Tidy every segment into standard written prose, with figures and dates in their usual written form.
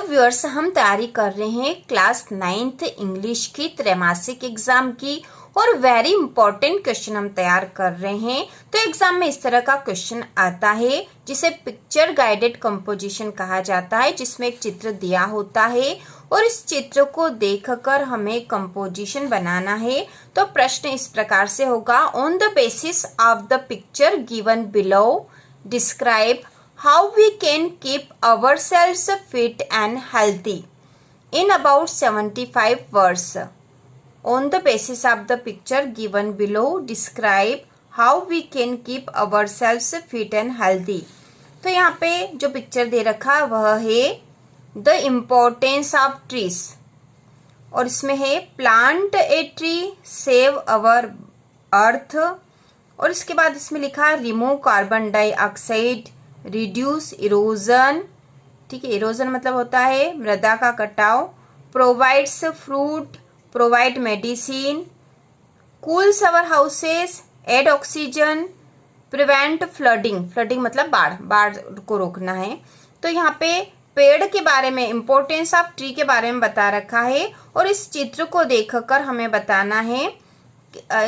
Viewers, हम तैयारी कर रहे हैं क्लास 9th इंग्लिश की त्रैमासिक एग्जाम की और वेरी इंपॉर्टेंट क्वेश्चन हम तैयार कर रहे हैं। तो एग्जाम में इस तरह का क्वेश्चन आता है जिसे पिक्चर गाइडेड कंपोजिशन कहा जाता है, जिसमें एक चित्र दिया होता है और इस चित्र को देखकर हमें कंपोजिशन बनाना है। तो प्रश्न इस प्रकार से होगा, on the basis of the picture given below describe how we can keep ourselves fit and healthy in about 75 words. On the basis of the picture given below, describe how we can keep ourselves fit and healthy. तो यहाँ पे जो picture दे रखा है वह है the importance of trees और इसमें है plant a tree, save our earth और इसके बाद इसमें लिखा है remove carbon dioxide, reduce erosion. ठीक है, इरोजन मतलब होता है मृदा का कटाव। Provides fruit, provide medicine, cools our houses, add oxygen, prevent flooding. Flooding मतलब बाढ़ को रोकना है। तो यहाँ पे पेड़ के बारे में, इंपॉर्टेंस ऑफ ट्री के बारे में बता रखा है और इस चित्र को देखकर हमें बताना है,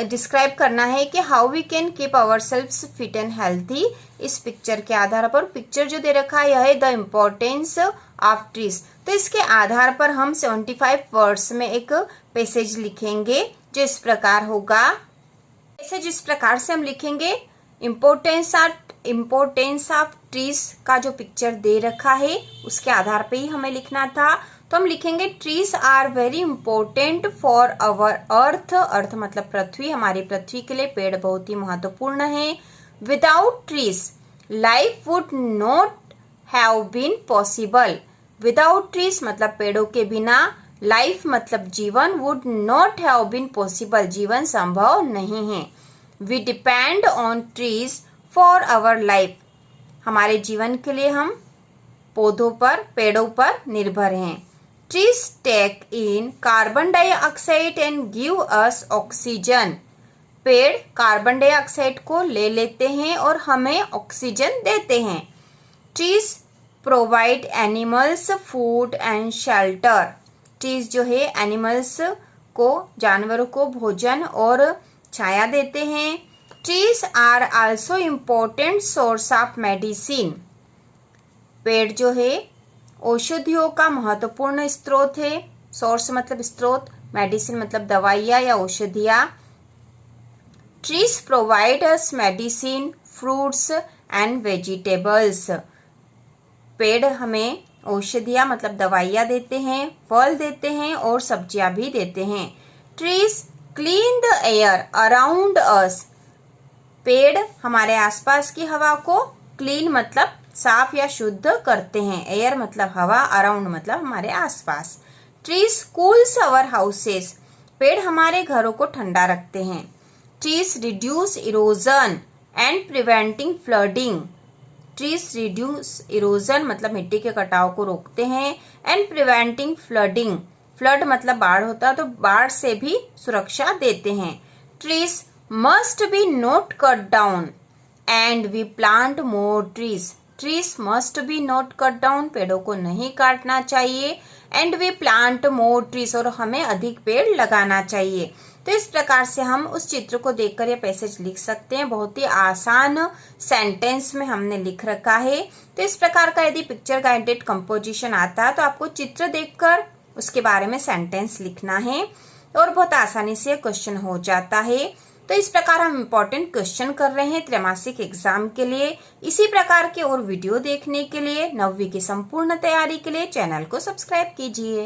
डिस्क्राइब करना है कि how we can keep ourselves fit and healthy. इस पिक्चर के आधार पर, पिक्चर जो दे रखा है यह है द इम्पोर्टेंस ऑफ ट्रीज। तो इसके आधार पर हम 75 वर्ड्स में एक पैसेज लिखेंगे जो इस प्रकार होगा। पैसेज इस प्रकार से हम लिखेंगे, इम्पोर्टेंस ऑफ ट्रीज का जो पिक्चर दे रखा है उसके आधार पे ही हमें लिखना था। तो हम लिखेंगे trees are very important for our earth. Earth मतलब पृथ्वी, हमारी पृथ्वी के लिए पेड़ बहुत ही महत्वपूर्ण है। Without trees life would not have been possible. Without trees मतलब पेड़ों के बिना, लाइफ मतलब जीवन, would not have been possible जीवन संभव नहीं है। We depend on trees for our life. हमारे जीवन के लिए हम पौधों पर, पेड़ों पर निर्भर हैं। Trees take in carbon dioxide and give us oxygen. पेड़ कार्बन डाइऑक्साइड को ले लेते हैं और हमें ऑक्सीजन देते हैं। Trees provide animals food and shelter. Trees जो है एनिमल्स को, जानवरों को भोजन और छाया देते हैं। Trees are also important source of medicine. पेड़ जो है औषधियों का महत्वपूर्ण स्रोत है। सोर्स मतलब स्रोत, मेडिसिन मतलब दवाइयाँ या औषधियाँ। Trees provide us medicine, fruits and vegetables. पेड़ हमें औषधियाँ मतलब दवाइयाँ देते हैं, फल देते हैं और सब्जियाँ भी देते हैं। Trees clean the air around us. पेड़ हमारे आसपास की हवा को क्लीन मतलब साफ या शुद्ध करते हैं। एयर मतलब हवा, अराउंड मतलब हमारे आसपास। Trees cools our houses. पेड़ हमारे घरों को ठंडा रखते हैं। Trees reduce erosion and preventing flooding. Trees reduce erosion मतलब मिट्टी के कटाव को रोकते हैं, एंड प्रिवेंटिंग फ्लडिंग, फ्लड मतलब बाढ़ होता है तो बाढ़ से भी सुरक्षा देते हैं। Trees must be not cut down and we plant more trees. Trees must be not cut down, पेड़ों को नहीं काटना चाहिए। And we plant more trees, और हमें अधिक पेड़ लगाना चाहिए। तो इस प्रकार से हम उस चित्र को देखकर यह पैसेज लिख सकते हैं। बहुत ही आसान सेंटेंस में हमने लिख रखा है। तो इस प्रकार का यदि पिक्चर गाइडेड कंपोजिशन आता है तो आपको चित्र देखकर उसके बारे में सेंटेंस लिखना है और बहुत आसानी से क्वेश्चन हो जाता है। तो इस प्रकार हम इम्पोर्टेंट क्वेश्चन कर रहे हैं त्रैमासिक एग्जाम के लिए। इसी प्रकार के और वीडियो देखने के लिए, 9वीं की संपूर्ण तैयारी के लिए चैनल को सब्सक्राइब कीजिए।